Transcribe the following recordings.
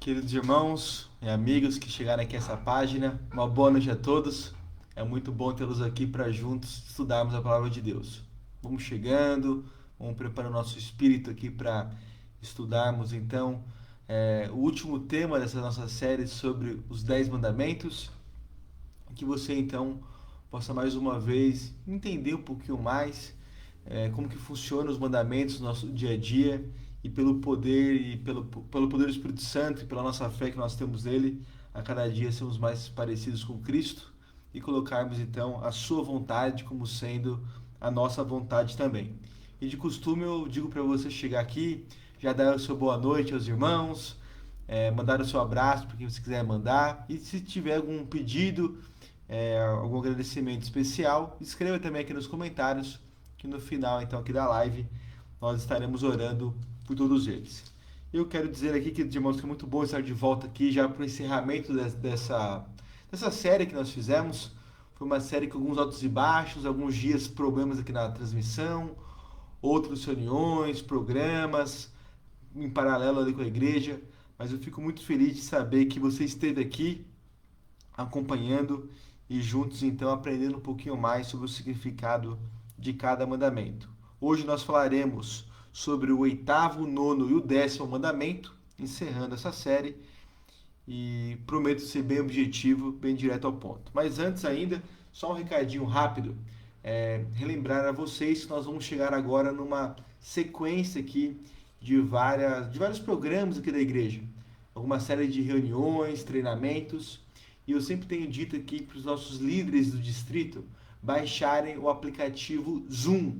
Queridos irmãos e amigos que chegaram aqui a essa página, uma boa noite a todos. É muito bom tê-los aqui para juntos estudarmos a palavra de Deus. Vamos chegando, vamos preparando nosso espírito aqui para estudarmos então o último tema dessa nossa série sobre os 10 mandamentos. Que você então possa mais uma vez entender um pouquinho mais como que funcionam os mandamentos no nosso dia a dia e pelo poder do Espírito Santo e pela nossa fé que nós temos nele, a cada dia sermos mais parecidos com Cristo e colocarmos então a sua vontade como sendo a nossa vontade também. E de costume eu digo para você chegar aqui, já dar o seu boa noite aos irmãos, mandar o seu abraço para quem você quiser mandar, e se tiver algum pedido, algum agradecimento especial, escreva também aqui nos comentários, que no final então aqui da live nós estaremos orando por todos eles. Eu quero dizer aqui, que irmãos, que é muito bom estar de volta aqui já para o encerramento dessa série que nós fizemos. Foi uma série com alguns altos e baixos, alguns dias problemas aqui na transmissão, outras reuniões, programas em paralelo ali com a igreja, mas eu fico muito feliz de saber que você esteve aqui acompanhando e juntos então aprendendo um pouquinho mais sobre o significado de cada mandamento. Hoje nós falaremos sobre o oitavo, nono e o 10º mandamento, encerrando essa série, e prometo ser bem objetivo, bem direto ao ponto. Mas antes ainda, só um recadinho rápido, relembrar a vocês que nós vamos chegar agora numa sequência aqui de vários programas aqui da igreja, alguma série de reuniões, treinamentos, e eu sempre tenho dito aqui para os nossos líderes do distrito baixarem o aplicativo Zoom.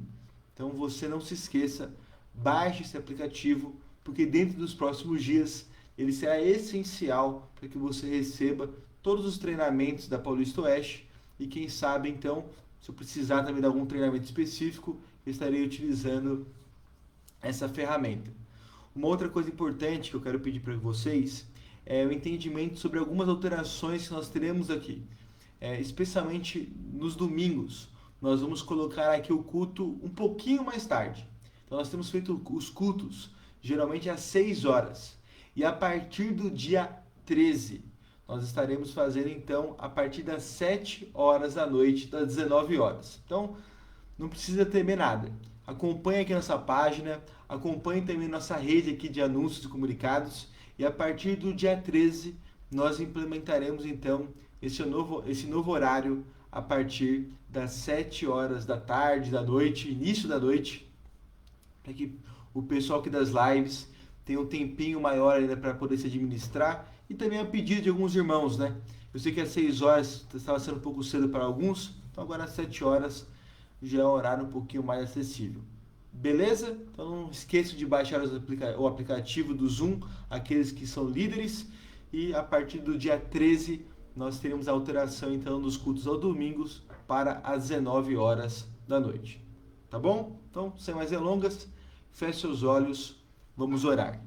Então você não se esqueça, baixe esse aplicativo, porque dentro dos próximos dias ele será essencial para que você receba todos os treinamentos da Paulista Oeste, e quem sabe então, se eu precisar também de algum treinamento específico, eu estarei utilizando essa ferramenta. Uma outra coisa importante que eu quero pedir para vocês é o entendimento sobre algumas alterações que nós teremos aqui, especialmente nos domingos. Nós vamos colocar aqui o culto um pouquinho mais tarde. Então nós temos feito os cultos geralmente às 6 horas. E a partir do dia 13, nós estaremos fazendo então a partir das 7 horas da noite, das 19 horas. Então não precisa temer nada. Acompanhe aqui nossa página, acompanhe também nossa rede aqui de anúncios e comunicados, e a partir do dia 13 nós implementaremos então esse novo horário a partir das 7 horas da tarde, da noite, início da noite, para que o pessoal aqui das lives tenha um tempinho maior ainda para poder se administrar, e também a pedido de alguns irmãos, né? Eu sei que às 6 horas estava sendo um pouco cedo para alguns, então agora às 7 horas já é um horário um pouquinho mais acessível. Beleza? Então não esqueça de baixar o aplicativo do Zoom, aqueles que são líderes, e a partir do dia 13 nós teremos a alteração então dos cultos aos domingos para as 19 horas da noite. Tá bom? Então, sem mais delongas, feche seus olhos, vamos orar.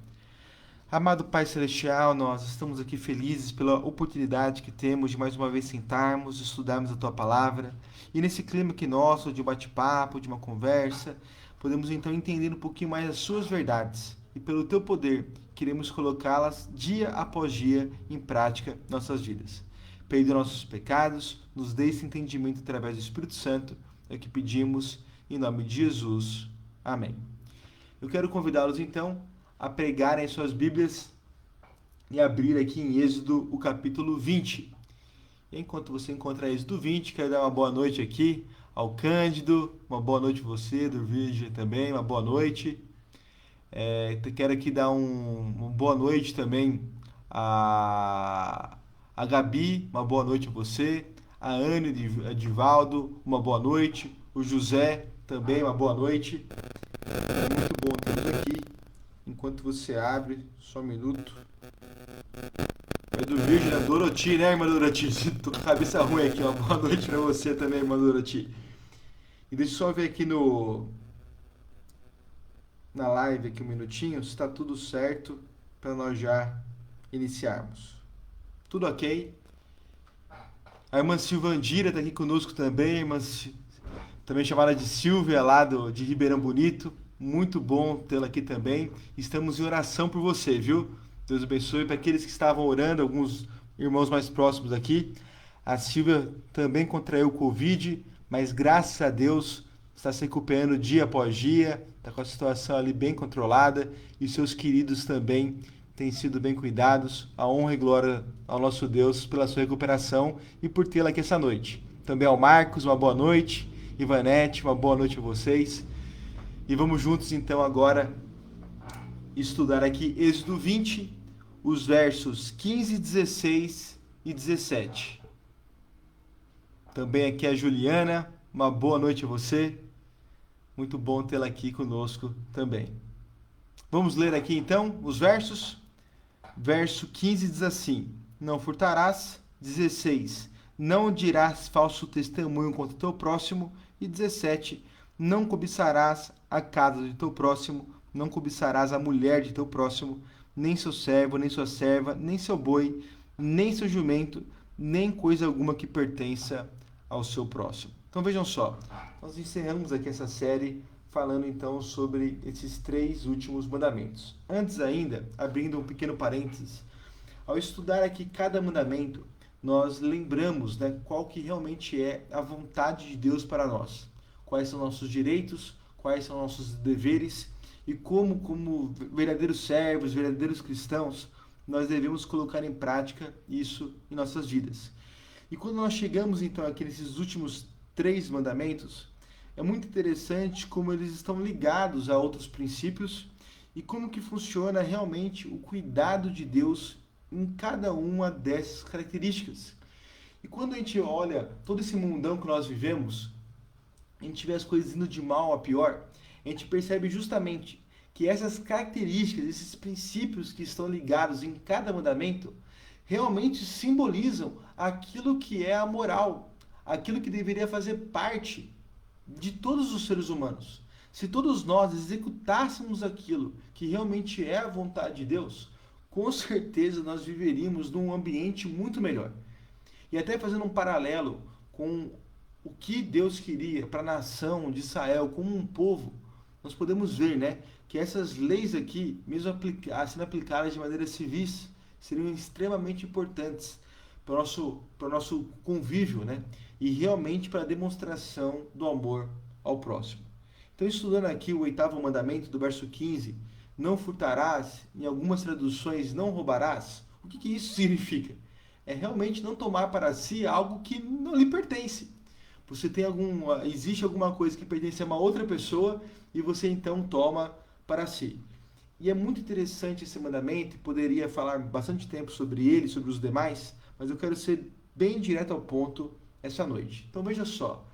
Amado Pai Celestial, nós estamos aqui felizes pela oportunidade que temos de mais uma vez sentarmos, estudarmos a Tua Palavra, e nesse clima que nosso, de um bate-papo, de uma conversa, podemos então entender um pouquinho mais as Suas verdades, e pelo Teu poder, queremos colocá-las dia após dia em prática em nossas vidas. Perdoe nossos pecados, nos dê esse entendimento através do Espírito Santo, é o que pedimos, em nome de Jesus. Amém. Eu quero convidá-los então a pregarem suas Bíblias e abrir aqui em Êxodo o capítulo 20. E enquanto você encontra Êxodo 20, quero dar uma boa noite aqui ao Cândido, uma boa noite a você, do Virgem também, uma boa noite. Quero aqui dar uma boa noite também a Gabi, uma boa noite a você, a Anne Edivaldo, uma boa noite, o José também, uma boa noite. É muito bom tê-los aqui. Enquanto você abre, só um minuto. É do Virgem, da Doroti, né, irmã Doroti? Tô com a cabeça ruim aqui, uma boa noite pra você também, irmã Doroti. E deixa eu só ver aqui na live aqui um minutinho, se tá tudo certo para nós já iniciarmos. Tudo ok? A irmã Silvandira tá aqui conosco também, irmã também chamada de Silvia, lá de Ribeirão Bonito. Muito bom tê-la aqui também. Estamos em oração por você, viu? Deus abençoe. Para aqueles que estavam orando, alguns irmãos mais próximos aqui, a Silvia também contraiu o Covid, mas graças a Deus está se recuperando dia após dia, está com a situação ali bem controlada e seus queridos também têm sido bem cuidados. A honra e glória ao nosso Deus pela sua recuperação e por tê-la aqui essa noite. Também ao Marcos, uma boa noite. Ivanete, uma boa noite a vocês. E vamos juntos então agora estudar aqui Êxodo 20, os versos 15, 16 e 17. Também aqui a Juliana, uma boa noite a você. Muito bom tê-la aqui conosco também. Vamos ler aqui então os versos. Verso 15 diz assim: Não furtarás. 16: Não dirás falso testemunho contra o teu próximo. E 17: Não cobiçarás a casa de teu próximo, não cobiçarás a mulher de teu próximo, nem seu servo, nem sua serva, nem seu boi, nem seu jumento, nem coisa alguma que pertença ao seu próximo. Então vejam só, nós encerramos aqui essa série falando então sobre esses 3 últimos mandamentos. Antes ainda, abrindo um pequeno parênteses, ao estudar aqui cada mandamento, nós lembramos, né, qual que realmente é a vontade de Deus para nós. Quais são nossos direitos, quais são nossos deveres e como verdadeiros servos, verdadeiros cristãos, nós devemos colocar em prática isso em nossas vidas. E quando nós chegamos então aqui nesses últimos 3 mandamentos, é muito interessante como eles estão ligados a outros princípios e como que funciona realmente o cuidado de Deus em cada uma dessas características. E quando a gente olha todo esse mundão que nós vivemos, a gente vê as coisas indo de mal a pior, a gente percebe justamente que essas características, esses princípios que estão ligados em cada mandamento, realmente simbolizam aquilo que é a moral, aquilo que deveria fazer parte de todos os seres humanos. Se todos nós executássemos aquilo que realmente é a vontade de Deus, com certeza nós viveríamos num ambiente muito melhor. E até fazendo um paralelo com o que Deus queria para a nação de Israel como um povo, nós podemos ver, né, que essas leis aqui, mesmo sendo aplicadas de maneira civis, seriam extremamente importantes para o nosso convívio, né, e realmente para a demonstração do amor ao próximo. Então, estudando aqui o 8º mandamento, do verso 15, não furtarás, em algumas traduções, não roubarás, o que isso significa? É realmente não tomar para si algo que não lhe pertence. Você tem existe alguma coisa que pertence a uma outra pessoa e você então toma para si. E é muito interessante esse mandamento, poderia falar bastante tempo sobre ele, sobre os demais, mas eu quero ser bem direto ao ponto essa noite. Então veja só,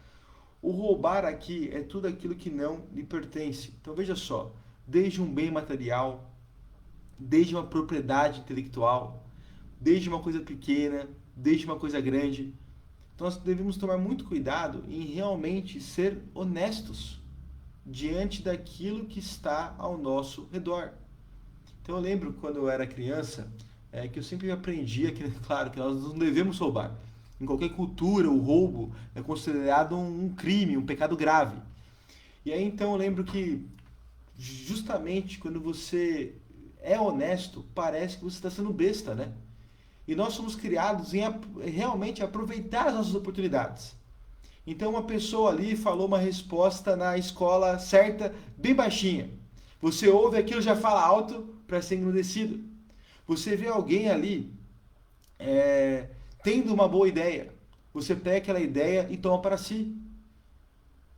o roubar aqui é tudo aquilo que não lhe pertence. Então veja só, desde um bem material, desde uma propriedade intelectual, desde uma coisa pequena, desde uma coisa grande. Então nós devemos tomar muito cuidado em realmente ser honestos diante daquilo que está ao nosso redor. Então eu lembro quando eu era criança, que eu sempre aprendia que, claro, que nós não devemos roubar. Em qualquer cultura, o roubo é considerado um crime, um pecado grave. E aí então eu lembro que justamente quando você é honesto, parece que você está sendo besta, né? E nós somos criados em realmente aproveitar as nossas oportunidades. Então uma pessoa ali falou uma resposta na escola certa, bem baixinha. Você ouve aquilo, já fala alto para ser engrandecido. Você vê alguém ali tendo uma boa ideia. Você pega aquela ideia e toma para si.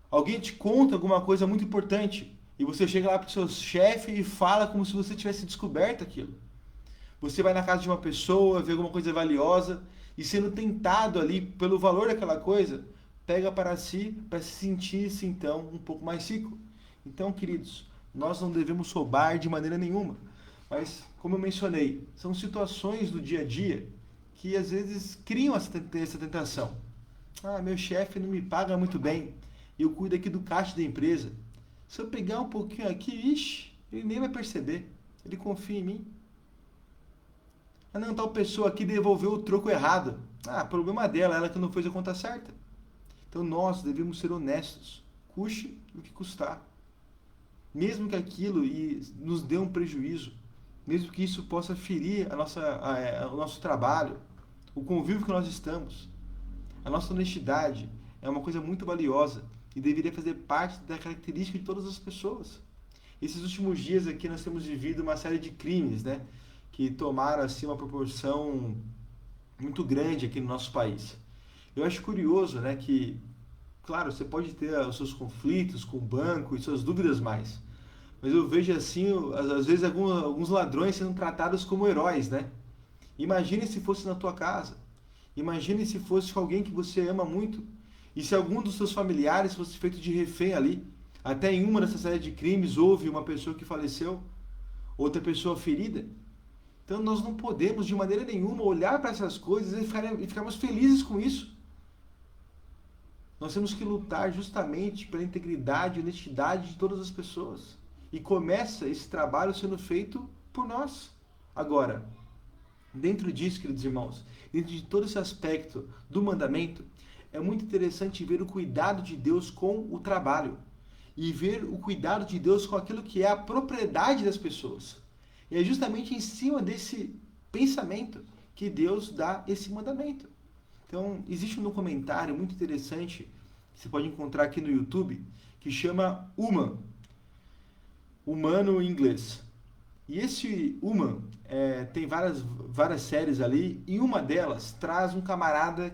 Alguém te conta alguma coisa muito importante e você chega lá para o seu chefe e fala como se você tivesse descoberto aquilo. Você vai na casa de uma pessoa, vê alguma coisa valiosa e sendo tentado ali pelo valor daquela coisa, pega para si para se sentir-se então um pouco mais rico. Então, queridos, nós não devemos roubar de maneira nenhuma. Mas, como eu mencionei, são situações do dia a dia que às vezes criam essa tentação. Ah, meu chefe não me paga muito bem, eu cuido aqui do caixa da empresa. Se eu pegar um pouquinho aqui, ixi, ele nem vai perceber, ele confia em mim. Ah não, tal pessoa aqui devolveu o troco errado. Ah, problema dela, ela que não fez a conta certa. Então nós devemos ser honestos, custe o que custar. Mesmo que aquilo nos dê um prejuízo, mesmo que isso possa ferir o nosso trabalho, o convívio que nós estamos. A nossa honestidade é uma coisa muito valiosa e deveria fazer parte da característica de todas as pessoas. Esses últimos dias aqui nós temos vivido uma série de crimes, né, que tomaram assim uma proporção muito grande aqui no nosso país. Eu acho curioso, né, que, claro, você pode ter os seus conflitos com o banco e suas dúvidas mais, mas eu vejo assim, às vezes alguns ladrões sendo tratados como heróis, né? Imagine se fosse na tua casa. Imagine se fosse com alguém que você ama muito. E se algum dos seus familiares fosse feito de refém ali. Até em uma dessas séries de crimes houve uma pessoa que faleceu, outra pessoa ferida. Então nós não podemos de maneira nenhuma olhar para essas coisas e ficarmos felizes com isso. Nós temos que lutar justamente pela integridade e honestidade de todas as pessoas. E começa esse trabalho sendo feito por nós. Agora, dentro disso, queridos irmãos, dentro de todo esse aspecto do mandamento, é muito interessante ver o cuidado de Deus com o trabalho e ver o cuidado de Deus com aquilo que é a propriedade das pessoas. E é justamente em cima desse pensamento que Deus dá esse mandamento. Então, existe um documentário muito interessante que você pode encontrar aqui no YouTube que chama Human, humano em inglês. E esse Human tem várias séries ali, e uma delas traz um camarada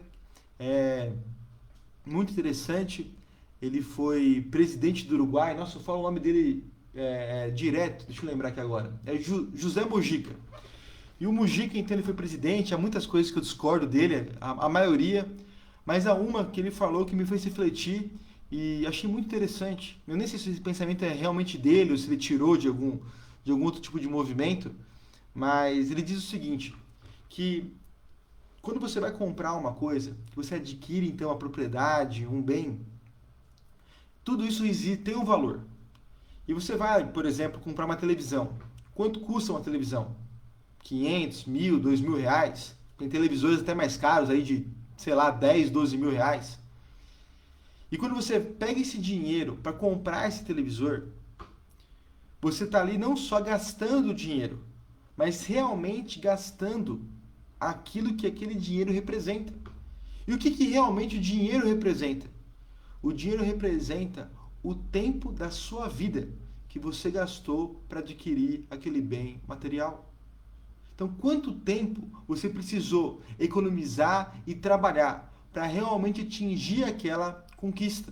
muito interessante. Ele foi presidente do Uruguai. Nossa, eu falo o nome dele direto, deixa eu lembrar aqui agora. É José Mujica. E o Mujica, então, ele foi presidente. Há muitas coisas que eu discordo dele, a maioria, mas há uma que ele falou que me fez refletir e achei muito interessante. Eu nem sei se esse pensamento é realmente dele ou se ele tirou de algum outro tipo de movimento, mas ele diz o seguinte, que quando você vai comprar uma coisa, que você adquire então a propriedade, um bem, tudo isso tem um valor. E você vai, por exemplo, comprar uma televisão. Quanto custa uma televisão? 500, 1.000, 2.000 reais? Tem televisores até mais caros aí de, sei lá, 10, 12 mil reais. E quando você pega esse dinheiro para comprar esse televisor, você está ali não só gastando dinheiro, mas realmente gastando aquilo que aquele dinheiro representa. E o que realmente o dinheiro representa? O dinheiro representa o tempo da sua vida que você gastou para adquirir aquele bem material. Então, quanto tempo você precisou economizar e trabalhar para realmente atingir aquela conquista?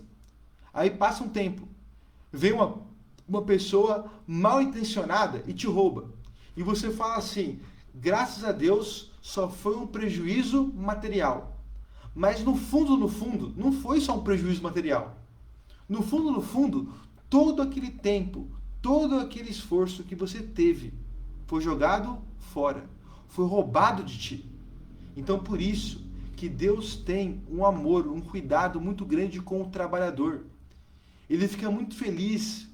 Aí passa um tempo, vem uma pessoa mal intencionada e te rouba. E você fala assim, graças a Deus só foi um prejuízo material. Mas no fundo, não foi só um prejuízo material. No fundo, todo aquele tempo, todo aquele esforço que você teve foi jogado fora, foi roubado de ti. Então por isso que Deus tem um amor, um cuidado muito grande com o trabalhador. Ele fica muito feliz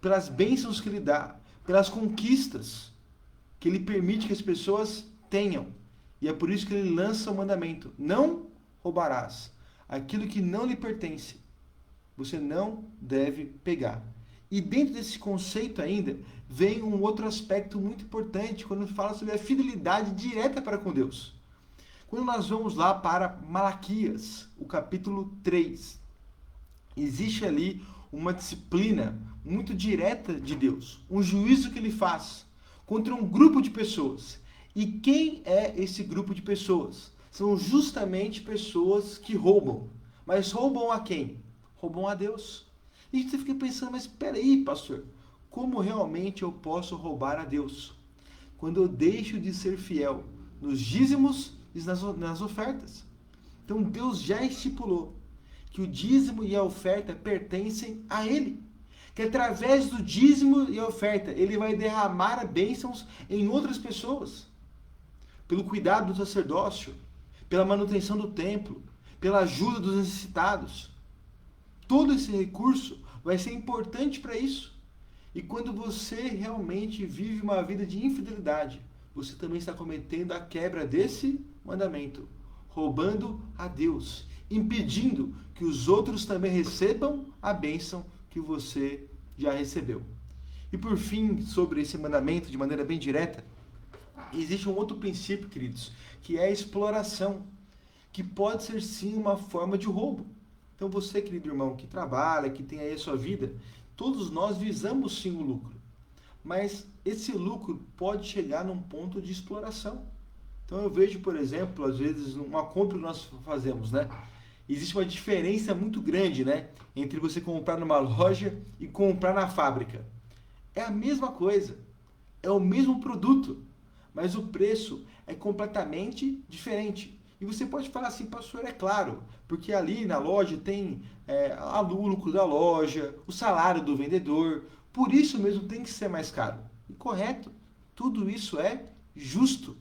pelas bênçãos que ele dá, pelas conquistas que ele permite que as pessoas tenham. E é por isso que ele lança o mandamento: não roubarás. Aquilo que não lhe pertence, você não deve pegar. E dentro desse conceito ainda, vem um outro aspecto muito importante quando fala sobre a fidelidade direta para com Deus. Quando nós vamos lá para Malaquias, o capítulo 3, existe ali uma disciplina muito direta de Deus, um juízo que ele faz contra um grupo de pessoas. E quem é esse grupo de pessoas? São justamente pessoas que roubam. Mas roubam a quem? Roubam a Deus. E você fica pensando, mas espera aí, pastor, como realmente eu posso roubar a Deus? Quando eu deixo de ser fiel nos dízimos e nas ofertas. Então Deus já estipulou que o dízimo e a oferta pertencem a Ele. Que através do dízimo e a oferta, Ele vai derramar bênçãos em outras pessoas. Pelo cuidado do sacerdócio, pela manutenção do templo, pela ajuda dos necessitados. Todo esse recurso vai ser importante para isso. E quando você realmente vive uma vida de infidelidade, você também está cometendo a quebra desse mandamento, roubando a Deus, impedindo que os outros também recebam a bênção que você já recebeu. E por fim, sobre esse mandamento, de maneira bem direta, Existe um outro princípio, queridos, que é a exploração, que pode ser sim uma forma de roubo. Então você, querido irmão, que trabalha, que tem aí a sua vida, todos nós visamos sim o lucro, mas esse lucro pode chegar num ponto de exploração. Então eu vejo, por exemplo, às vezes uma compra que nós fazemos, né? Existe uma diferença muito grande, né, entre você comprar numa loja e comprar na fábrica. É a mesma coisa, é o mesmo produto, mas o preço é completamente diferente. E você pode falar assim, pastor, é claro, porque ali na loja tem o lucro da loja, o salário do vendedor, por isso mesmo tem que ser mais caro. E correto, tudo isso é justo.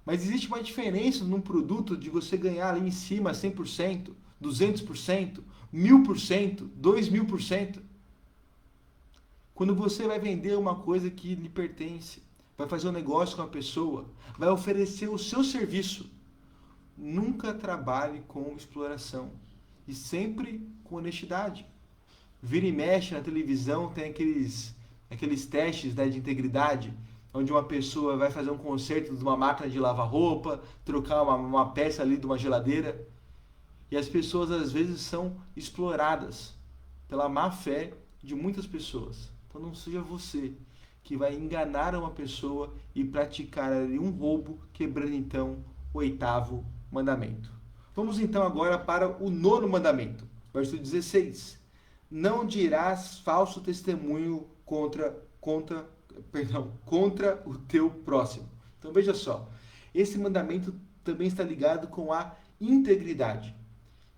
Mas existe uma diferença num produto de você ganhar ali em cima 100%, 200%, 1000%, 2000%. Quando você vai vender uma coisa que lhe pertence, vai fazer um negócio com a pessoa, vai oferecer o seu serviço, nunca trabalhe com exploração e sempre com honestidade. Vira e mexe na televisão, tem aqueles testes, né, de integridade, onde uma pessoa vai fazer um conserto de uma máquina de lavar roupa, trocar uma peça ali de uma geladeira, e as pessoas às vezes são exploradas pela má fé de muitas pessoas. Então não seja você que vai enganar uma pessoa e praticar ali um roubo, quebrando então o 8º mandamento. Vamos então agora para o 9º mandamento, versículo 16. Não dirás falso testemunho contra o teu próximo. Então veja só, esse mandamento também está ligado com a integridade.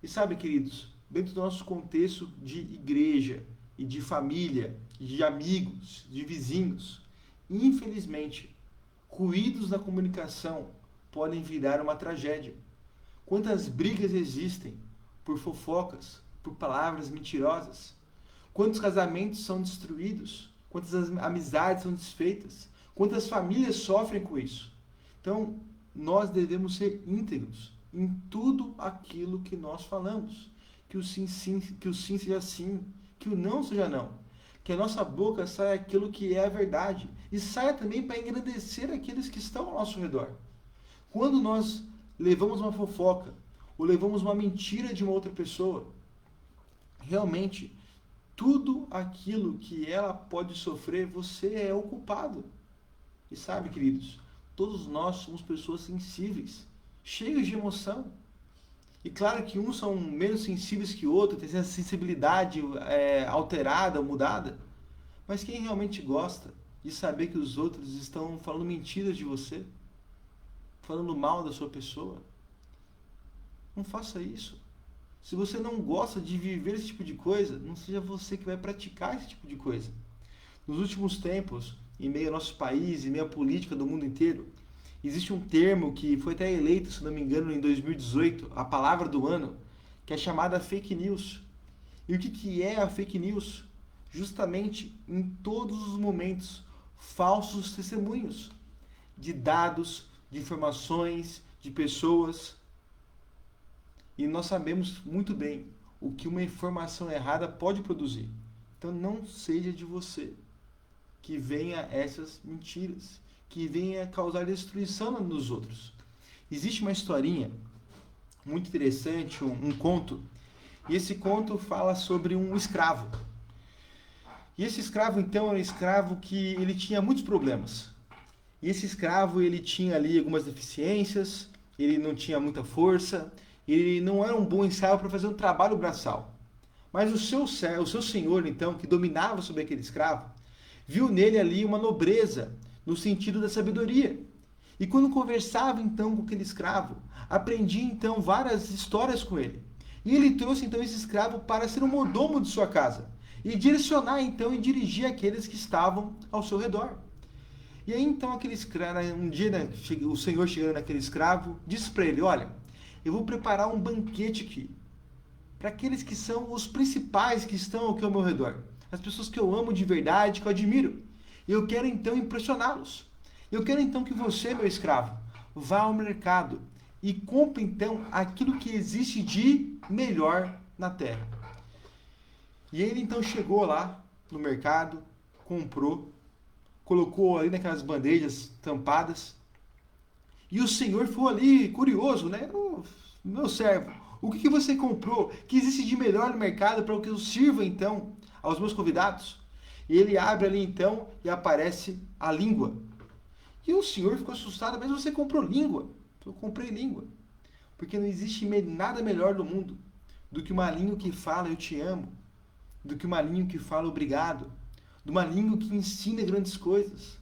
E sabe, queridos, dentro do nosso contexto de igreja e de família, de amigos, de vizinhos, infelizmente, ruídos na comunicação podem virar uma tragédia. Quantas brigas existem por fofocas, por palavras mentirosas? Quantos casamentos são destruídos? Quantas amizades são desfeitas? Quantas famílias sofrem com isso? Então, nós devemos ser íntegros em tudo aquilo que nós falamos. Que o sim, sim, que o sim seja sim, que o não seja não. Que a nossa boca saia aquilo que é a verdade e saia também para engrandecer aqueles que estão ao nosso redor. Quando nós levamos uma fofoca ou levamos uma mentira de uma outra pessoa, realmente tudo aquilo que ela pode sofrer, você é o culpado. E sabe, queridos, todos nós somos pessoas sensíveis, cheios de emoção. E claro que uns são menos sensíveis que outros, tem essa sensibilidade alterada, mudada. Mas quem realmente gosta de saber que os outros estão falando mentiras de você, falando mal da sua pessoa, não faça isso. Se você não gosta de viver esse tipo de coisa, não seja você que vai praticar esse tipo de coisa. Nos últimos tempos, em meio ao nosso país, em meio à política do mundo inteiro, existe um termo que foi até eleito, se não me engano, em 2018, a palavra do ano, que é chamada fake news. E o que é a fake news? Justamente, em todos os momentos, falsos testemunhos de dados, de informações, de pessoas. E nós sabemos muito bem o que uma informação errada pode produzir. Então não seja de você que venha essas mentiras, que venha causar destruição nos outros. Existe uma historinha muito interessante, um conto, e esse conto fala sobre um escravo. E esse escravo, então, era um escravo que ele tinha muitos problemas. E esse escravo, ele tinha ali algumas deficiências, ele não tinha muita força, ele não era um bom ensaio para fazer um trabalho braçal. Mas o seu senhor, então, que dominava sobre aquele escravo, viu nele ali uma nobreza, no sentido da sabedoria. E quando conversava, então, com aquele escravo, aprendia, então, várias histórias com ele. E ele trouxe, então, esse escravo para ser um mordomo de sua casa. E direcionar, então, e dirigir aqueles que estavam ao seu redor. E aí, então, aquele escravo, um dia, né, o senhor chegando naquele escravo, disse para ele, olha, eu vou preparar um banquete aqui, para aqueles que são os principais que estão aqui ao meu redor. As pessoas que eu amo de verdade, que eu admiro. E eu quero, então, impressioná-los. Eu quero, então, que você, meu escravo, vá ao mercado e compre, então, aquilo que existe de melhor na terra. E ele, então, chegou lá no mercado, comprou, colocou ali naquelas bandejas tampadas E o Senhor foi ali curioso, né? Meu servo, o que você comprou que existe de melhor no mercado para que eu sirva então aos meus convidados? E ele abre ali então e aparece a língua. E o Senhor ficou assustado, mas você comprou língua? Eu comprei língua. Porque não existe nada melhor do mundo do que uma língua que fala eu te amo, do que uma língua que fala obrigado, de uma língua que ensina grandes coisas,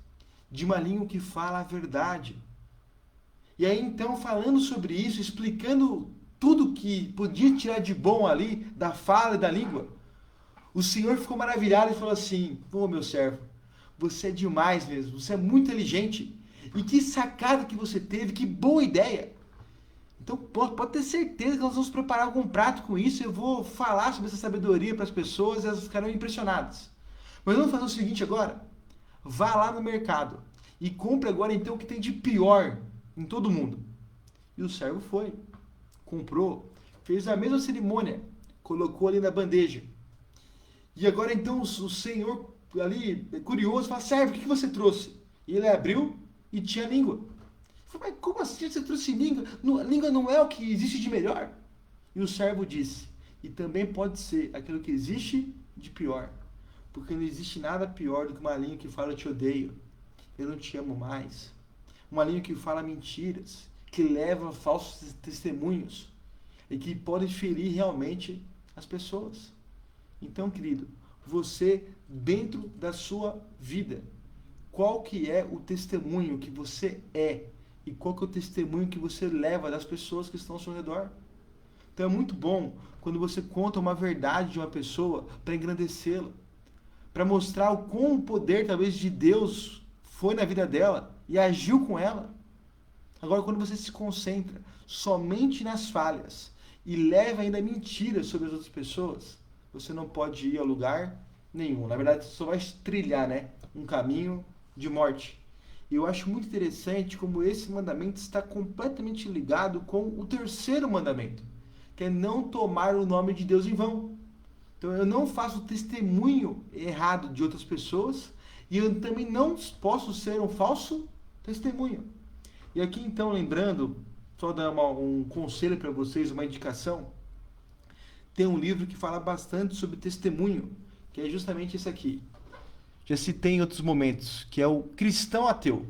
de uma língua que fala a verdade. E aí então, falando sobre isso, explicando tudo que podia tirar de bom ali da fala e da língua, o Senhor ficou maravilhado e falou assim: "Ô meu servo, você é demais mesmo, você é muito inteligente. E que sacada que você teve, que boa ideia. Então pode ter certeza que nós vamos preparar algum prato com isso. Eu vou falar sobre essa sabedoria para as pessoas e elas ficarão impressionadas. Mas vamos fazer o seguinte agora. Vá lá no mercado e compre agora então o que tem de pior em todo mundo." E o servo foi, comprou, fez a mesma cerimônia, colocou ali na bandeja. E agora então o Senhor ali, curioso, fala: "Servo, o que você trouxe?" E ele abriu e tinha língua. Falei: "Mas como assim você trouxe língua? Língua não é o que existe de melhor?" E o servo disse: "E também pode ser aquilo que existe de pior. Porque não existe nada pior do que uma língua que fala eu te odeio, eu não te amo mais. Uma língua que fala mentiras, que leva falsos testemunhos e que podem ferir realmente as pessoas." Então, querido, você, dentro da sua vida, qual que é o testemunho que você é e qual que é o testemunho que você leva das pessoas que estão ao seu redor? Então é muito bom quando você conta uma verdade de uma pessoa para engrandecê-la, para mostrar o quão o poder talvez de Deus foi na vida dela e agiu com ela. Agora, quando você se concentra somente nas falhas e leva ainda mentiras sobre as outras pessoas, você não pode ir a lugar nenhum. Na verdade, você só vai trilhar, né, um caminho de morte. E eu acho muito interessante como esse mandamento está completamente ligado com o terceiro mandamento, que é não tomar o nome de Deus em vão. Então eu não faço testemunho errado de outras pessoas e eu também não posso ser um falso testemunho. E aqui então, lembrando, só dar um conselho para vocês, uma indicação. Tem um livro que fala bastante sobre testemunho, que é justamente esse aqui. Já citei em outros momentos, que é o Cristão Ateu.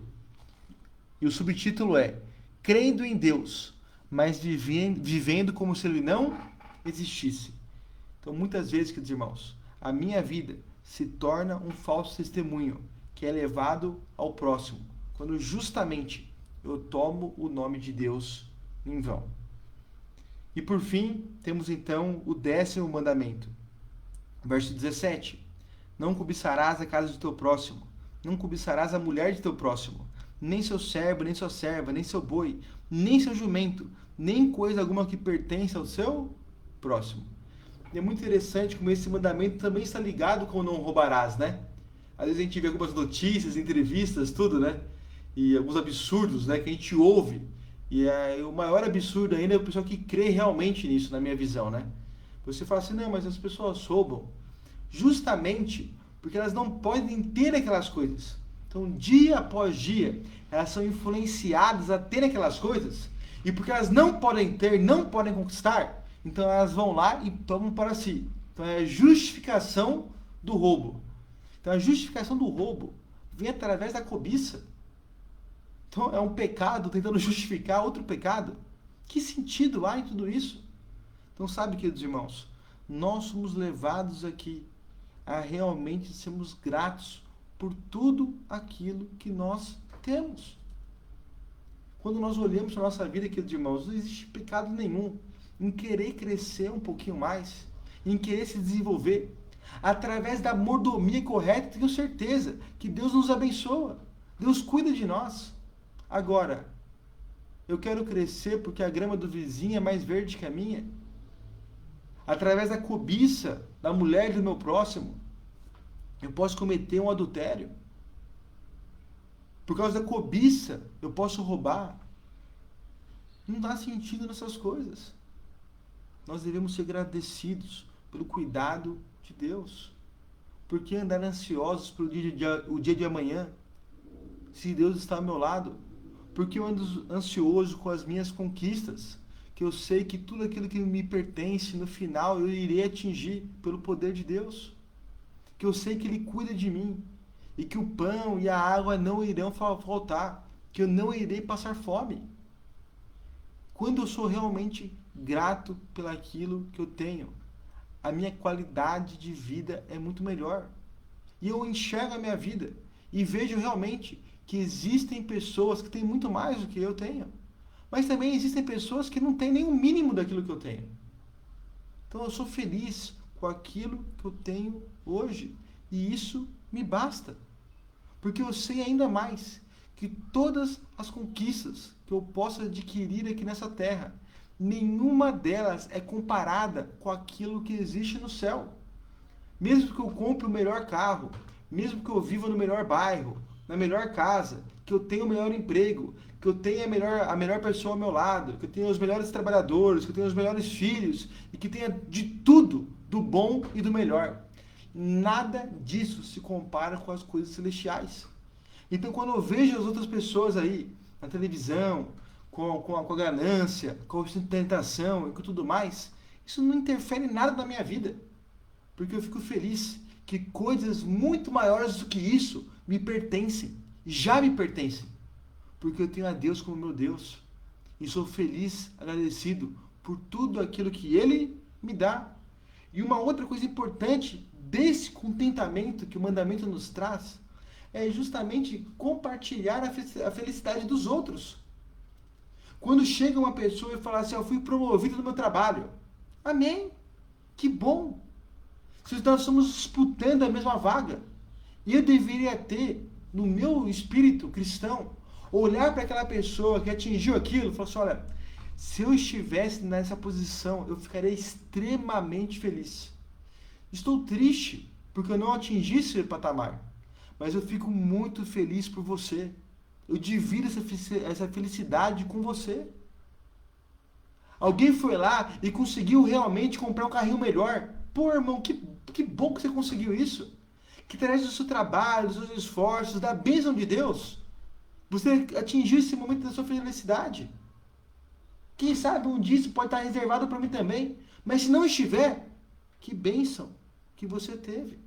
E o subtítulo é Crendo em Deus, mas vivendo como se ele não existisse. Então, muitas vezes, queridos irmãos, a minha vida se torna um falso testemunho, que é levado ao próximo, quando justamente eu tomo o nome de Deus em vão. E por fim, temos então o 10º mandamento. Verso 17. Não cobiçarás a casa do teu próximo, não cobiçarás a mulher de teu próximo, nem seu servo, nem sua serva, nem seu boi, nem seu jumento, nem coisa alguma que pertence ao seu próximo. E é muito interessante como esse mandamento também está ligado com o não roubarás, né? Às vezes a gente vê algumas notícias, entrevistas, tudo, né? E alguns absurdos, né, que a gente ouve. E o maior absurdo ainda é o pessoal que crê realmente nisso, na minha visão, né? Você fala assim: "Não, mas as pessoas roubam." Justamente porque elas não podem ter aquelas coisas. Então, dia após dia, elas são influenciadas a ter aquelas coisas. E porque elas não podem ter, não podem conquistar, então elas vão lá e tomam para si. Então é a justificação do roubo. Então a justificação do roubo vem através da cobiça. Então é um pecado tentando justificar outro pecado. Que sentido há em tudo isso? Então sabe, queridos irmãos, nós somos levados aqui a realmente sermos gratos por tudo aquilo que nós temos. Quando nós olhamos para a nossa vida, queridos irmãos, não existe pecado nenhum em querer crescer um pouquinho mais, em querer se desenvolver. Através da mordomia correta, tenho certeza que Deus nos abençoa. Deus cuida de nós. Agora, eu quero crescer porque a grama do vizinho é mais verde que a minha. Através da cobiça da mulher do meu próximo, eu posso cometer um adultério. Por causa da cobiça, eu posso roubar. Não dá sentido nessas coisas. Nós devemos ser agradecidos pelo cuidado de Deus. Por que andar ansiosos pelo dia de amanhã, se Deus está ao meu lado? porque eu ando ansioso com as minhas conquistas, que eu sei que tudo aquilo que me pertence, no final, eu irei atingir pelo poder de Deus, que eu sei que Ele cuida de mim, e que o pão e a água não irão faltar, que eu não irei passar fome. Quando eu sou realmente grato pelaquilo que eu tenho, a minha qualidade de vida é muito melhor. E eu enxergo a minha vida e vejo realmente que existem pessoas que têm muito mais do que eu tenho. Mas também existem pessoas que não têm nem o mínimo daquilo que eu tenho. Então eu sou feliz com aquilo que eu tenho hoje. E isso me basta. Porque eu sei ainda mais que todas as conquistas que eu possa adquirir aqui nessa terra, nenhuma delas é comparada com aquilo que existe no céu. Mesmo que eu compre o melhor carro, mesmo que eu viva no melhor bairro, na melhor casa, que eu tenha o melhor emprego, que eu tenha a melhor pessoa ao meu lado, que eu tenha os melhores trabalhadores, que eu tenha os melhores filhos e que tenha de tudo, do bom e do melhor. Nada disso se compara com as coisas celestiais. Então, quando eu vejo as outras pessoas aí, na televisão, com a ganância, com a ostentação e com tudo mais, isso não interfere em nada na minha vida. Porque eu fico feliz que coisas muito maiores do que isso me pertencem, já me pertencem. Porque eu tenho a Deus como meu Deus. E sou feliz, agradecido por tudo aquilo que Ele me dá. E uma outra coisa importante desse contentamento que o mandamento nos traz é justamente compartilhar a felicidade dos outros. Quando chega uma pessoa e fala assim, eu fui promovido no meu trabalho. Amém. Que bom. Se nós estamos disputando a mesma vaga. E eu deveria ter, no meu espírito cristão, olhar para aquela pessoa que atingiu aquilo e falar assim, olha, se eu estivesse nessa posição, eu ficaria extremamente feliz. Estou triste porque eu não atingi esse patamar. Mas eu fico muito feliz por você. Eu divido essa felicidade com você. Alguém foi lá e conseguiu realmente comprar um carrinho melhor. Pô, irmão, que bom que você conseguiu isso. Que através do seu trabalho, dos seus esforços, da bênção de Deus, você atingiu esse momento da sua felicidade. Quem sabe um dia isso pode estar reservado para mim também. Mas se não estiver, que bênção que você teve.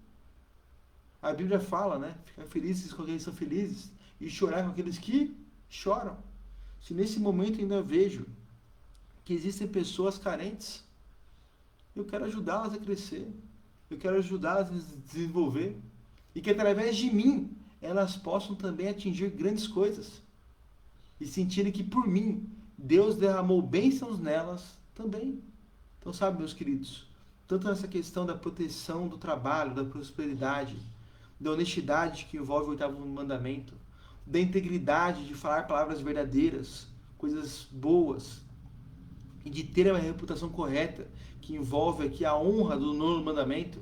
A Bíblia fala, né? Ficar felizes com aqueles que são felizes e chorar com aqueles que choram. Se nesse momento ainda vejo que existem pessoas carentes, eu quero ajudá-las a crescer. Eu quero ajudá-las a se desenvolver. E que através de mim, elas possam também atingir grandes coisas. E sentirem que por mim, Deus derramou bênçãos nelas também. Então, sabe, meus queridos, tanto nessa questão da proteção do trabalho, da prosperidade, da honestidade que envolve o oitavo mandamento, da integridade de falar palavras verdadeiras, coisas boas, e de ter uma reputação correta, que envolve aqui a honra do nono mandamento,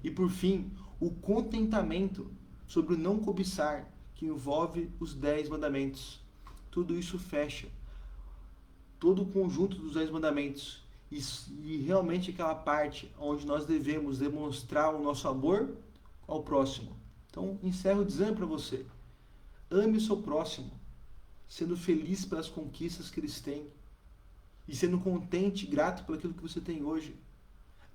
e por fim, o contentamento sobre o não cobiçar, que envolve os 10 mandamentos. Tudo isso fecha todo o conjunto dos 10 mandamentos, e realmente aquela parte onde nós devemos demonstrar o nosso amor ao próximo. Então, encerro dizendo para você, ame o seu próximo, sendo feliz pelas conquistas que eles têm, e sendo contente e grato por aquilo que você tem hoje.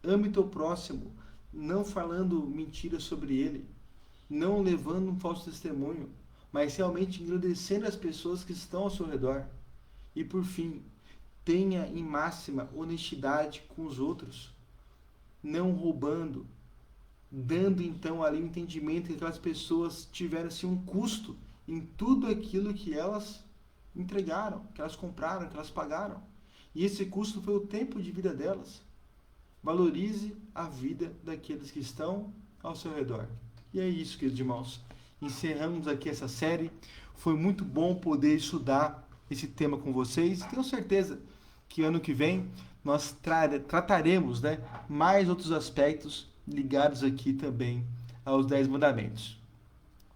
Ame o teu próximo, não falando mentiras sobre ele, não levando um falso testemunho, mas realmente engrandecendo as pessoas que estão ao seu redor. E por fim, tenha em máxima honestidade com os outros, não roubando, dando então ali o entendimento que aquelas pessoas tiveram assim, um custo em tudo aquilo que elas entregaram, que elas compraram, que elas pagaram. E esse custo foi o tempo de vida delas. Valorize a vida daqueles que estão ao seu redor. E é isso, queridos irmãos. Encerramos aqui essa série. Foi muito bom poder estudar esse tema com vocês. Tenho certeza que ano que vem nós trataremos, né, mais outros aspectos ligados aqui também aos 10 mandamentos.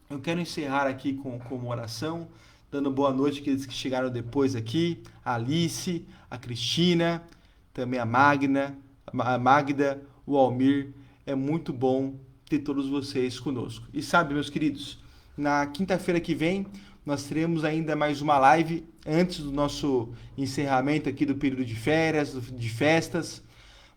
Eu quero encerrar aqui com uma oração, dando boa noite àqueles que chegaram depois aqui, a Alice, a Cristina, também a Magda, o Almir. É muito bom ter todos vocês conosco. E sabe, meus queridos, Na quinta-feira que vem, nós teremos ainda mais uma live antes do nosso encerramento aqui do período de férias, de festas.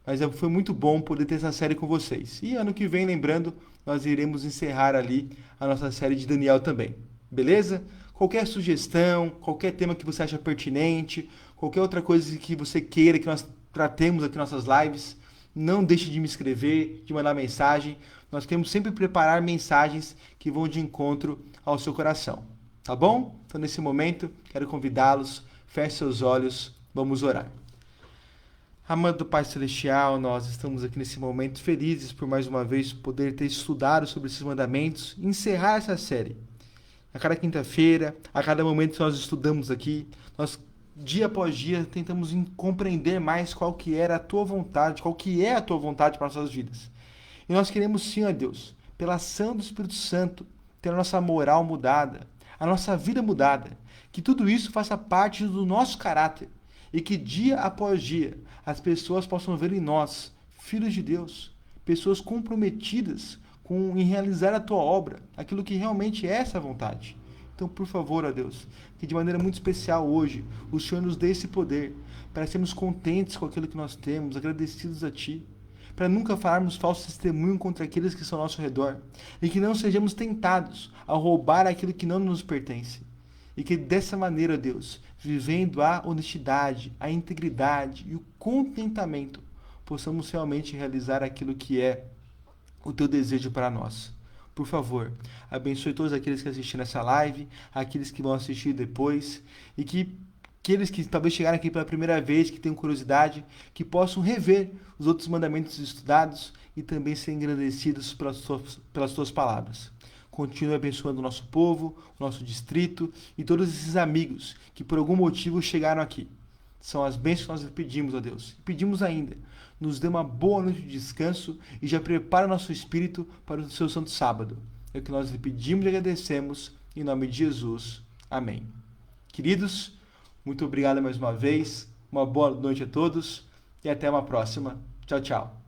Mas foi muito bom poder ter essa série com vocês. E ano que vem, lembrando, nós iremos encerrar ali a nossa série de Daniel também. Beleza? Qualquer sugestão, qualquer tema que você acha pertinente, qualquer outra coisa que você queira que nós tratemos aqui nas nossas lives, não deixe de me escrever, de mandar mensagem. Nós queremos sempre preparar mensagens que vão de encontro ao seu coração. Tá bom? Então, nesse momento, quero convidá-los, feche seus olhos, vamos orar. Amado Pai Celestial, nós estamos aqui nesse momento felizes por mais uma vez poder ter estudado sobre esses mandamentos e encerrar essa série. A cada quinta-feira, a cada momento que nós estudamos aqui, nós dia após dia tentamos compreender mais qual que era a Tua vontade, qual que é a Tua vontade para as nossas vidas. E nós queremos sim, ó Deus, pela ação do Espírito Santo, ter a nossa moral mudada, a nossa vida mudada, que tudo isso faça parte do nosso caráter e que dia após dia as pessoas possam ver em nós, filhos de Deus, pessoas comprometidas em realizar a Tua obra, aquilo que realmente é essa vontade. Então, por favor, ó Deus, que de maneira muito especial hoje, o Senhor nos dê esse poder para sermos contentes com aquilo que nós temos, agradecidos a Ti, para nunca falarmos falso testemunho contra aqueles que estão ao nosso redor, e que não sejamos tentados a roubar aquilo que não nos pertence. E que dessa maneira, Deus, vivendo a honestidade, a integridade e o contentamento, possamos realmente realizar aquilo que é o Teu desejo para nós. Por favor, abençoe todos aqueles que assistiram essa live, aqueles que vão assistir depois, e que aqueles que talvez chegaram aqui pela primeira vez, que tenham curiosidade, que possam rever os outros mandamentos estudados e também ser engrandecidos pelas Tuas palavras. Continue abençoando o nosso povo, o nosso distrito e todos esses amigos que por algum motivo chegaram aqui. São as bênçãos que nós lhe pedimos, ó Deus. E pedimos ainda, nos dê uma boa noite de descanso e já prepara o nosso espírito para o Seu santo sábado. É o que nós lhe pedimos e agradecemos, em nome de Jesus. Amém. Queridos, muito obrigado mais uma vez, uma boa noite a todos e até uma próxima. Tchau, tchau.